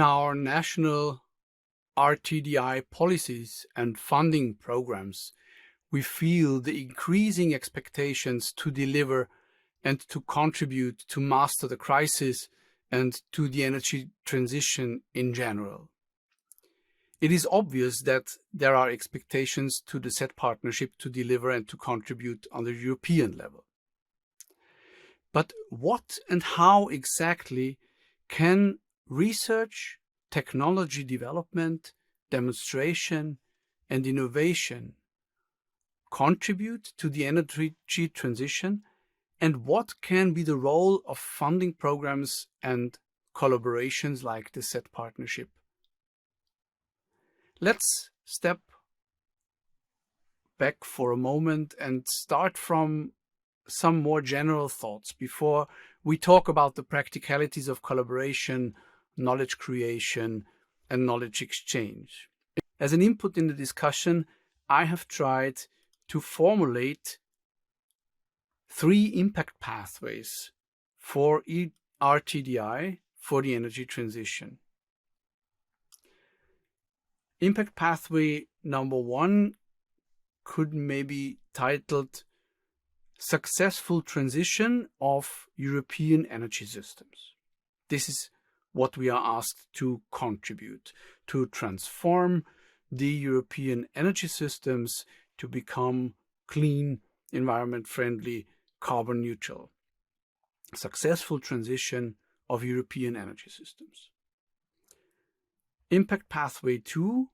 our national RTDI policies and funding programs, we feel the increasing expectations to deliver and to contribute to master the crisis and to the energy transition in general. It is obvious that there are expectations to the CETPartnership to deliver and to contribute on the European level. But what and how exactly can research, technology development, demonstration, and innovation contribute to the energy transition, and what can be the role of funding programs and collaborations like the CETPartnership? Let's step back for a moment and start from some more general thoughts before we talk about the practicalities of collaboration, knowledge creation, and knowledge exchange. As an input in the discussion, I have tried to formulate 3 impact pathways for RTDI for the energy transition. Impact pathway number 1 could maybe titled Successful Transition of European Energy Systems. This is what we are asked to contribute, to transform the European energy systems to become clean, environment-friendly, carbon neutral. Successful transition of European energy systems. Impact pathway 2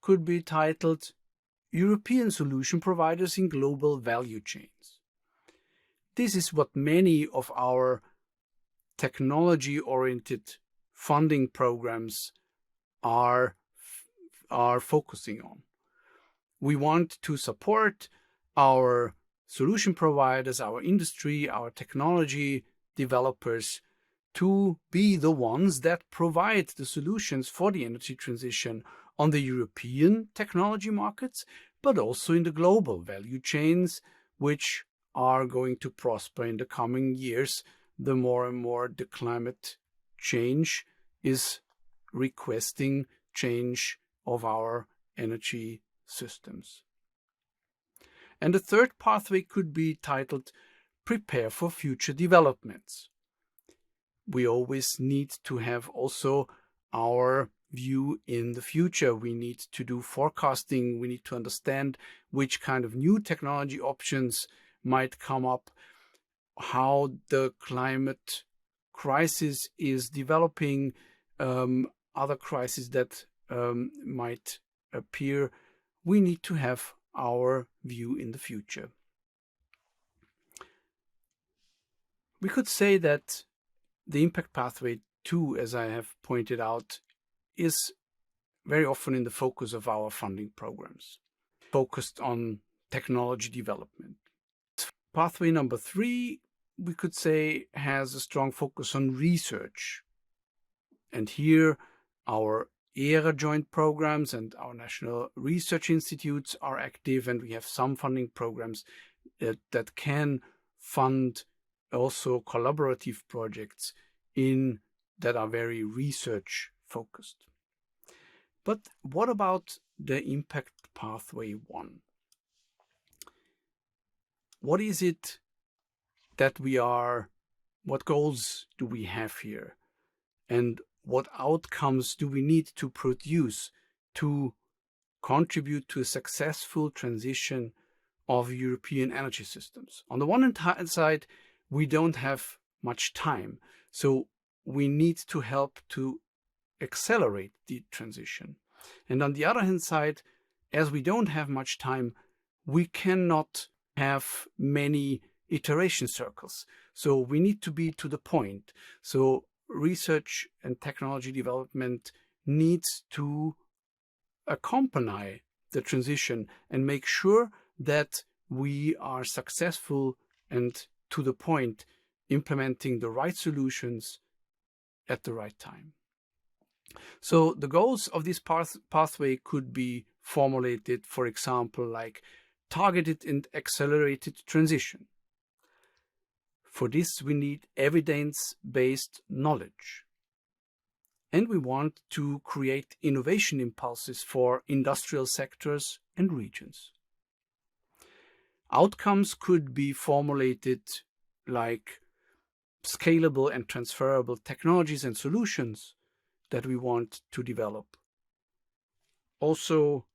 could be titled European Solution Providers in Global Value Chains. This is what many of our technology-oriented funding programs are focusing on. We want to support our solution providers, our industry, our technology developers to be the ones that provide the solutions for the energy transition on the European technology markets, but also in the global value chains, which are going to prosper in the coming years. The more and more the climate change is requesting change of our energy systems. And the third pathway could be titled Prepare for Future Developments. We always need to have also our view in the future. We need to do forecasting. We need to understand which kind of new technology options might come up, how the climate crisis is developing, other crises that might appear. We need to have our view in the future. We could say that the impact pathway 2, as I have pointed out, is very often in the focus of our funding programs, focused on technology development. Pathway number 3, we could say, has a strong focus on research. And here our ERA joint programs and our national research institutes are active, and we have some funding programs that can fund also collaborative projects that are very research focused. But what about the impact pathway 1? What is it that what goals do we have here? And what outcomes do we need to produce to contribute to a successful transition of European energy systems? On the one hand side, we don't have much time, so we need to help to accelerate the transition. And on the other hand side, as we don't have much time, we cannot have many iteration circles. So we need to be to the point. So research and technology development needs to accompany the transition and make sure that we are successful and to the point, implementing the right solutions at the right time. So the goals of this pathway could be formulated, for example, like targeted and accelerated transition. For this, we need evidence-based knowledge. and we want to create innovation impulses for industrial sectors and regions. Outcomes could be formulated like scalable and transferable technologies and solutions that we want to develop. Also,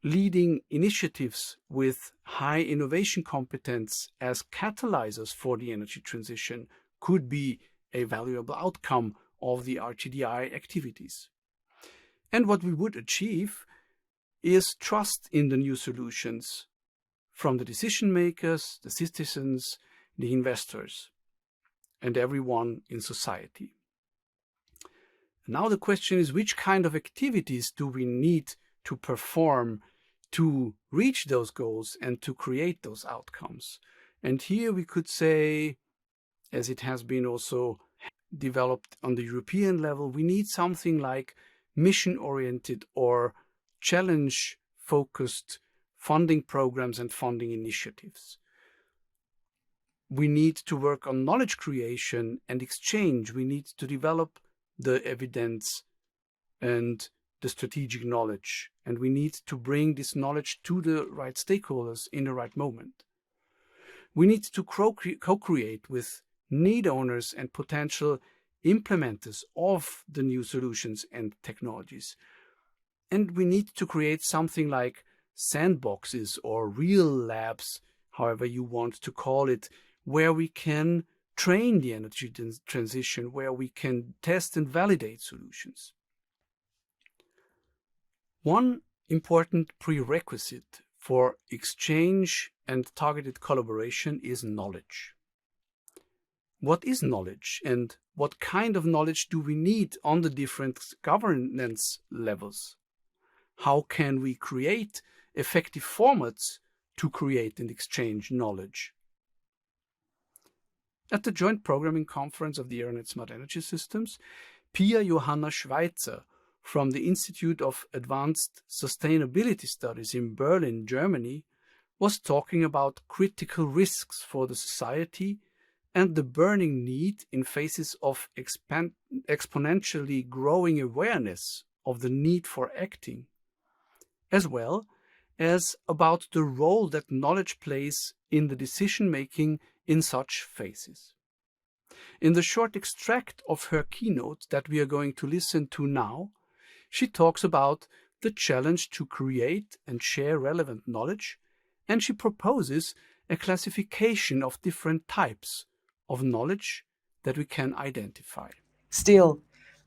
leading initiatives with high innovation competence as catalyzers for the energy transition could be a valuable outcome of the RTDI activities. And what we would achieve is trust in the new solutions from the decision makers, the citizens, the investors, and everyone in society. Now the question is, which kind of activities do we need to perform to reach those goals and to create those outcomes? And here we could say, as it has been also developed on the European level, we need something like mission-oriented or challenge-focused funding programs and funding initiatives. We need to work on knowledge creation and exchange. We need to develop the evidence and the strategic knowledge, and we need to bring this knowledge to the right stakeholders in the right moment. We need to co-create with need owners and potential implementers of the new solutions and technologies. And we need to create something like sandboxes or real labs, however you want to call it, where we can train the energy transition, where we can test and validate solutions. One important prerequisite for exchange and targeted collaboration is knowledge. What is knowledge, and what kind of knowledge do we need on the different governance levels? How can we create effective formats to create and exchange knowledge? At the Joint Programming Conference of the Aeronet Smart Energy Systems, Pia-Johanna Schweizer from the Institute of Advanced Sustainability Studies in Berlin, Germany, was talking about critical risks for the society and the burning need in phases of exponentially growing awareness of the need for acting, as well as about the role that knowledge plays in the decision-making in such phases. In the short extract of her keynote that we are going to listen to now, she talks about the challenge to create and share relevant knowledge, and she proposes a classification of different types of knowledge that we can identify. Still,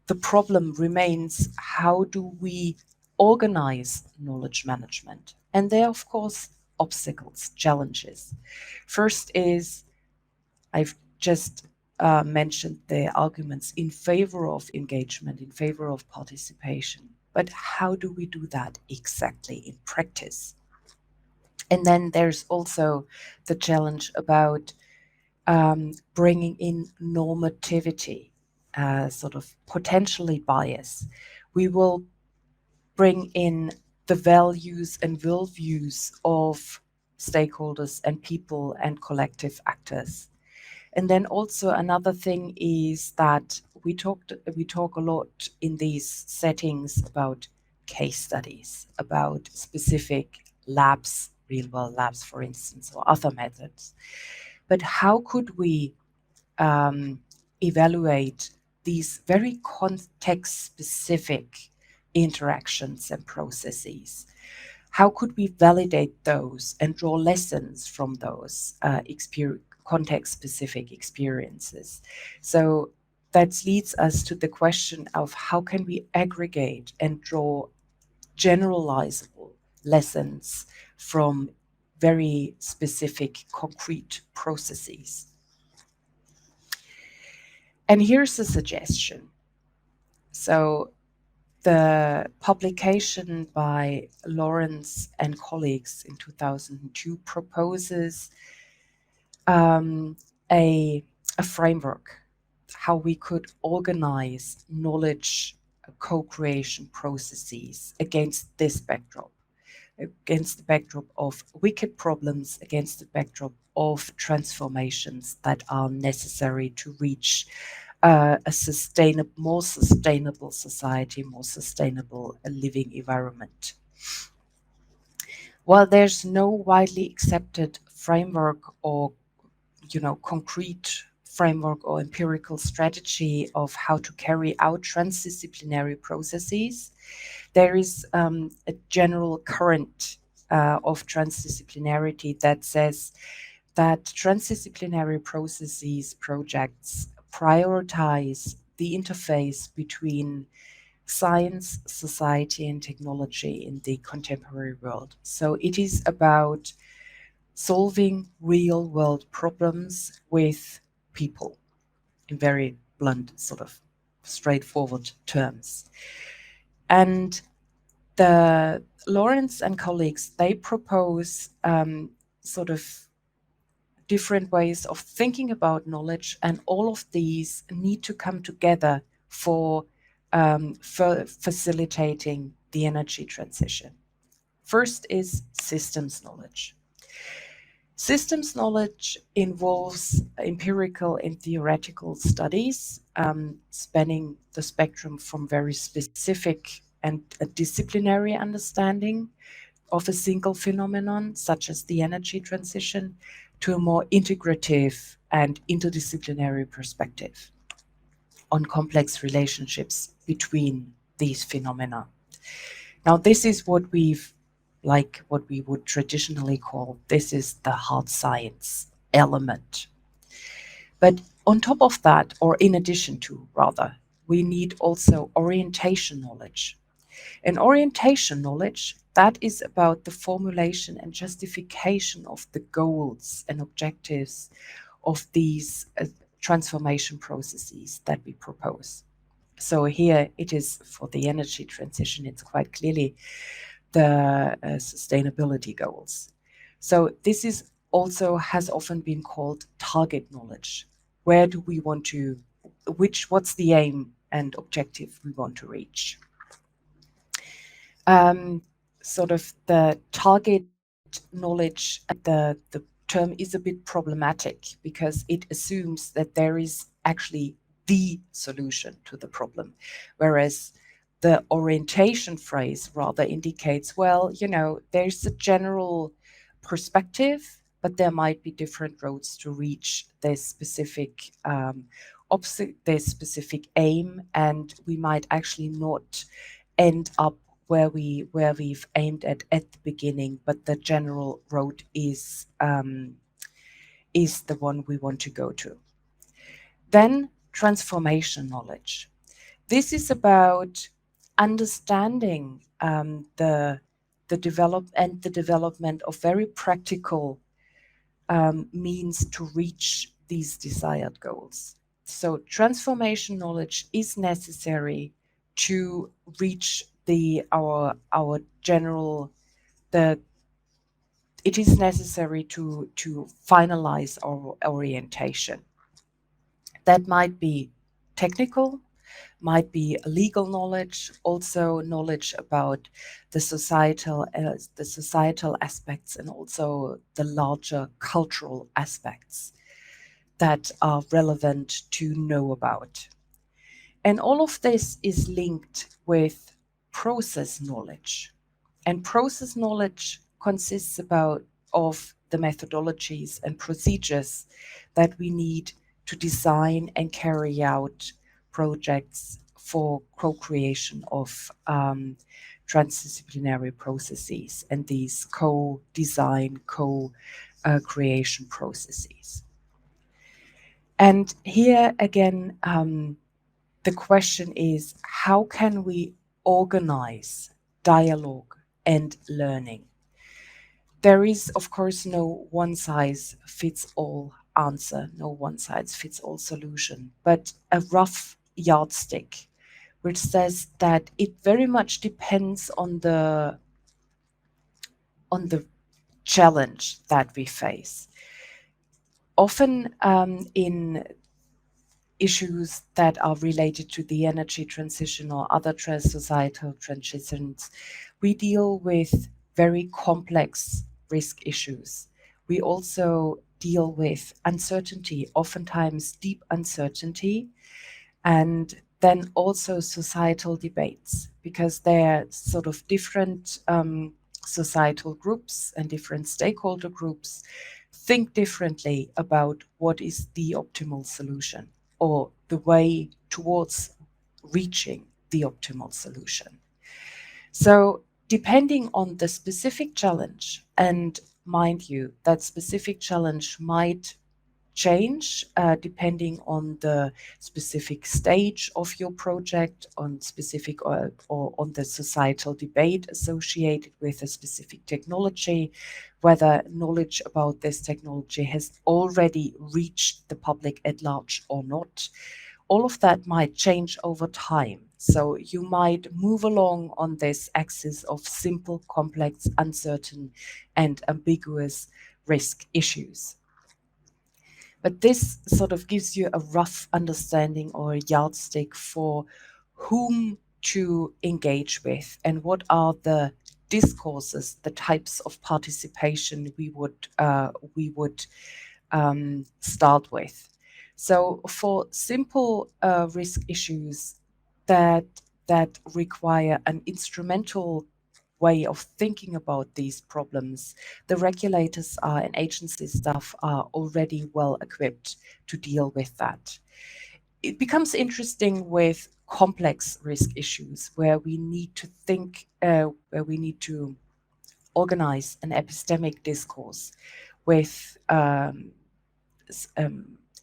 the problem remains, how do we organize knowledge management? And there are, of course, obstacles, challenges. First is, I've just mentioned the arguments in favor of engagement, in favor of participation. But how do we do that exactly in practice? And then there's also the challenge about bringing in normativity, sort of potentially bias. We will bring in the values and worldviews of stakeholders and people and collective actors. And then also another thing is that we talk a lot in these settings about case studies, about specific labs, real world labs, for instance, or other methods. But how could we evaluate these very context-specific interactions and processes? How could we validate those and draw lessons from those context-specific experiences? So that leads us to the question of how can we aggregate and draw generalizable lessons from very specific concrete processes. And here's a suggestion. So the publication by Lawrence and colleagues in 2002 proposes a framework, how we could organize knowledge co-creation processes against this backdrop, against the backdrop of wicked problems, against the backdrop of transformations that are necessary to reach more sustainable society, more sustainable living environment. While there's no widely accepted framework or concrete framework or empirical strategy of how to carry out transdisciplinary processes, there is a general current of transdisciplinarity that says that transdisciplinary processes, projects prioritize the interface between science, society, and technology in the contemporary world. So it is about solving real world problems with people in very blunt, sort of straightforward terms. And the Lawrence and colleagues, they propose sort of different ways of thinking about knowledge, and all of these need to come together for facilitating the energy transition. First is systems knowledge. Systems knowledge involves empirical and theoretical studies spanning the spectrum from very specific and a disciplinary understanding of a single phenomenon, such as the energy transition, to a more integrative and interdisciplinary perspective on complex relationships between these phenomena. Now, this is what we would traditionally call, this is the hard science element. But on top of that, or in addition to rather, we need also orientation knowledge. And orientation knowledge, that is about the formulation and justification of the goals and objectives of these transformation processes that we propose. So here it is for the energy transition, it's quite clearly the sustainability goals. So this is also has often been called target knowledge. Where do we want to, what's the aim and objective we want to reach? Sort of the target knowledge, the term is a bit problematic because it assumes that there is actually the solution to the problem, whereas the orientation phrase rather indicates, well, there's a general perspective, but there might be different roads to reach this specific aim, and we might actually not end up where we've aimed at the beginning, but the general road is the one we want to go to. Then transformation knowledge. This is about understanding the development of very practical means to reach these desired goals. So transformation knowledge is necessary to reach our general, it is necessary to finalize our orientation. That might be technical, might be legal knowledge, also knowledge about the societal aspects, and also the larger cultural aspects that are relevant to know about. And all of this is linked with process knowledge. And process knowledge consists of the methodologies and procedures that we need to design and carry out projects for co-creation of transdisciplinary processes and these co-design, co-creation processes. And here again, the question is, how can we organize dialogue and learning? There is, of course, no one-size-fits-all answer, no one-size-fits-all solution, but a rough yardstick, which says that it very much depends on the challenge that we face. Often in issues that are related to the energy transition or other societal transitions, we deal with very complex risk issues. We also deal with uncertainty, oftentimes deep uncertainty, And then also societal debates, because there are sort of different societal groups and different stakeholder groups think differently about what is the optimal solution or the way towards reaching the optimal solution. So depending on the specific challenge, and mind you, that specific challenge might change depending on the specific stage of your project, on specific or on the societal debate associated with a specific technology, whether knowledge about this technology has already reached the public at large or not. All of that might change over time. So you might move along on this axis of simple, complex, uncertain, and ambiguous risk issues. But this sort of gives you a rough understanding or a yardstick for whom to engage with and what are the discourses, the types of participation we would start with. So for simple risk issues that require an instrumental way of thinking about these problems, the regulators and agency staff are already well equipped to deal with that. It becomes interesting with complex risk issues where we need to think, where we need to organize an epistemic discourse with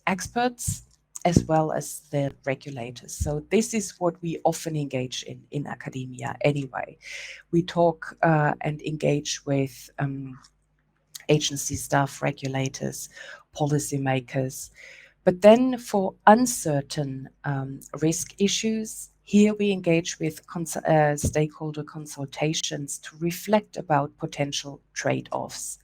experts as well as the regulators. So this is what we often engage in academia anyway. We talk and engage with agency staff, regulators, policymakers. But then for uncertain risk issues, here we engage with stakeholder consultations to reflect about potential trade-offs.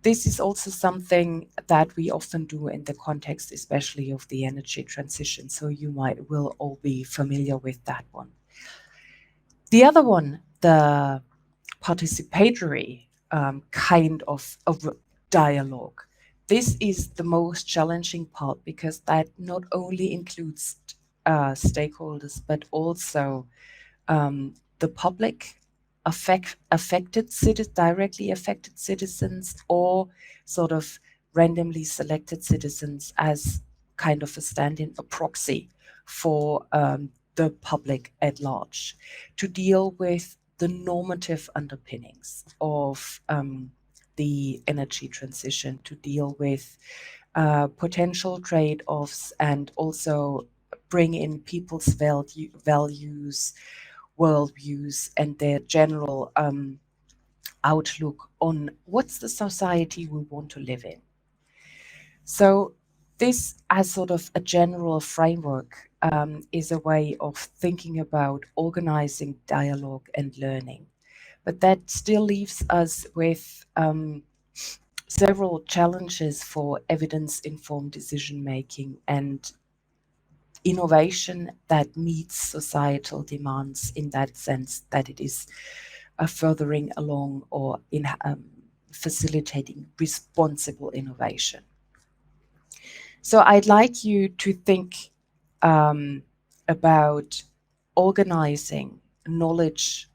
This is also something that we often do in the context, especially of the energy transition. So you will all be familiar with that one. The other one, the participatory kind of dialogue. This is the most challenging part because that not only includes stakeholders, but also the public, directly affected citizens, or sort of randomly selected citizens as kind of a stand-in, a proxy for the public at large, to deal with the normative underpinnings of the energy transition, to deal with potential trade-offs, and also bring in people's values, worldviews, and their general outlook on what's the society we want to live in. So this, as sort of a general framework, is a way of thinking about organizing dialogue and learning. But that still leaves us with several challenges for evidence-informed decision-making and innovation that meets societal demands, in that sense that it is furthering along or in facilitating responsible innovation. So I'd like you to think about organizing knowledge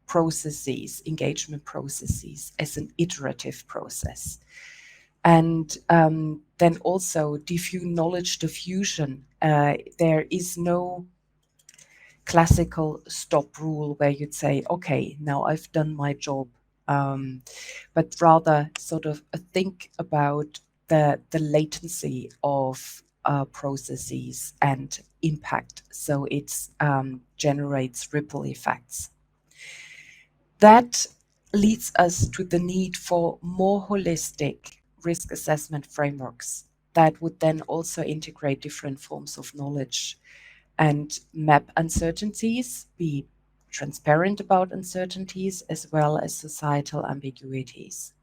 processes, engagement processes, as an iterative process. And then also knowledge diffusion. There is no classical stop rule where you'd say, okay, now I've done my job, but rather sort of think about the latency of processes and impact, so it generates ripple effects. That leads us to the need for more holistic risk assessment frameworks that would then also integrate different forms of knowledge and map uncertainties, be transparent about uncertainties as well as societal ambiguities,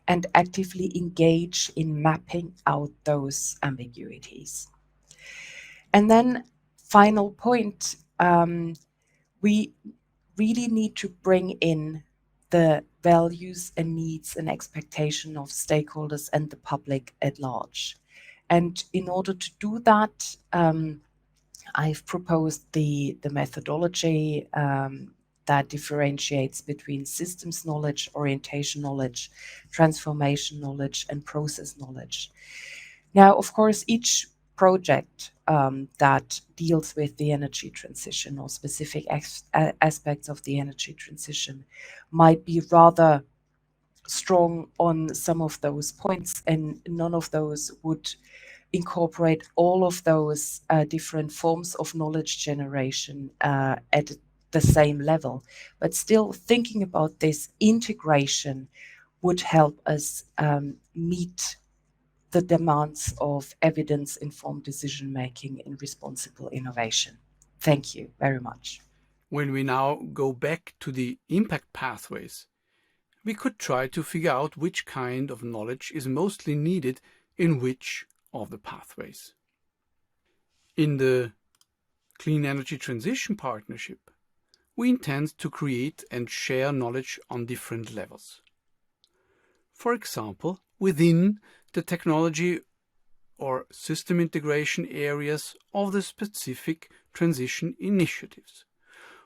and actively engage in mapping out those ambiguities. And then final point, we really need to bring in the values and needs and expectation of stakeholders and the public at large. And in order to do that, I've proposed the methodology that differentiates between systems knowledge, orientation knowledge, transformation knowledge, and process knowledge. Now, of course, each project that deals with the energy transition or specific aspects of the energy transition might be rather strong on some of those points, and none of those would incorporate all of those different forms of knowledge generation at the same level. But still, thinking about this integration would help us meet the demands of evidence-informed decision-making and responsible innovation. Thank you very much. When we now go back to the impact pathways, we could try to figure out which kind of knowledge is mostly needed in which of the pathways. In the Clean Energy Transition Partnership, we intend to create and share knowledge on different levels. For example, within the technology or system integration areas of the specific transition initiatives.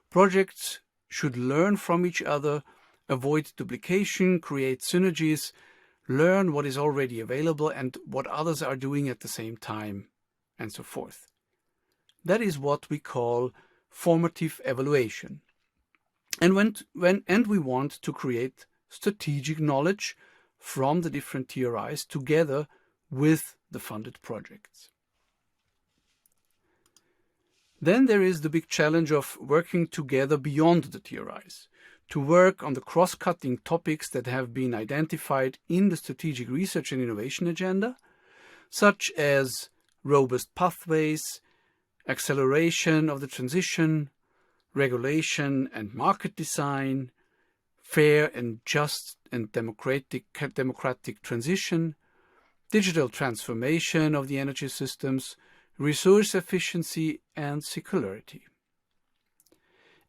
Projects should learn from each other, avoid duplication, create synergies, learn what is already available and what others are doing at the same time, and so forth. That is what we call formative evaluation. And we want to create strategic knowledge from the different TRIs together with the funded projects. Then there is the big challenge of working together beyond the TRIs, to work on the cross-cutting topics that have been identified in the Strategic Research and Innovation Agenda, such as robust pathways, acceleration of the transition, regulation and market design, fair and just and democratic transition, digital transformation of the energy systems, resource efficiency and circularity.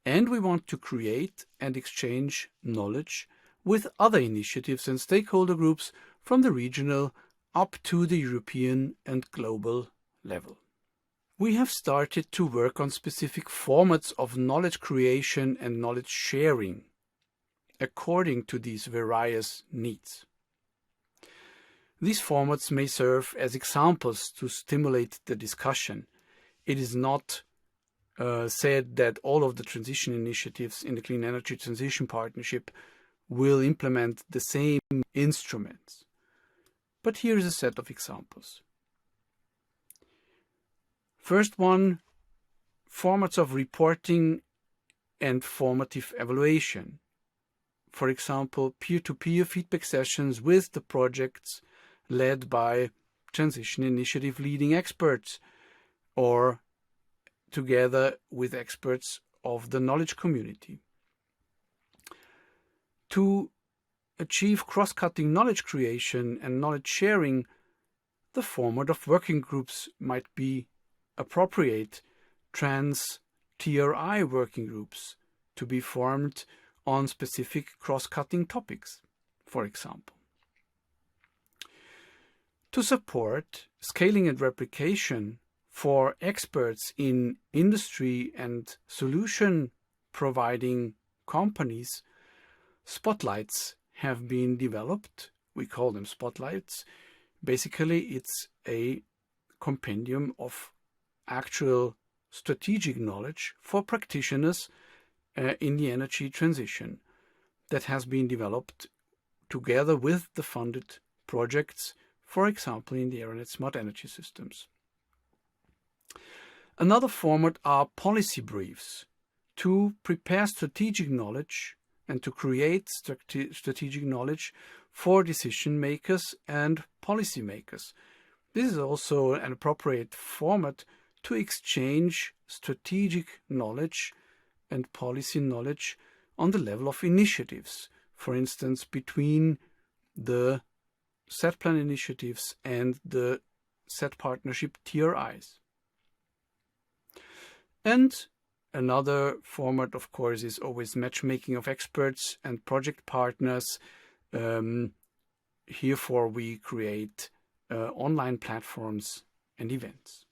And we want to create and exchange knowledge with other initiatives and stakeholder groups from the regional up to the European and global level. We have started to work on specific formats of knowledge creation and knowledge sharing according to these various needs. These formats may serve as examples to stimulate the discussion. It is not said that all of the transition initiatives in the Clean Energy Transition Partnership will implement the same instruments. But here is a set of examples. First one, formats of reporting and formative evaluation. For example, peer-to-peer feedback sessions with the projects led by transition initiative leading experts or together with experts of the knowledge community. To achieve cross-cutting knowledge creation and knowledge sharing, the format of working groups might be appropriate. Trans-TRI working groups to be formed on specific cross-cutting topics, for example. To support scaling and replication for experts in industry and solution providing companies, spotlights have been developed. We call them spotlights. Basically, it's a compendium of actual strategic knowledge for practitioners in the energy transition that has been developed together with the funded projects, for example, in the area of smart energy systems. Another format are policy briefs to prepare strategic knowledge and to create strategic knowledge for decision makers and policy makers. This is also an appropriate format to exchange strategic knowledge and policy knowledge on the level of initiatives, for instance, between the CETPlan initiatives and the CETPartnership TRIs. And another format, of course, is always matchmaking of experts and project partners. Herefore, we create online platforms and events.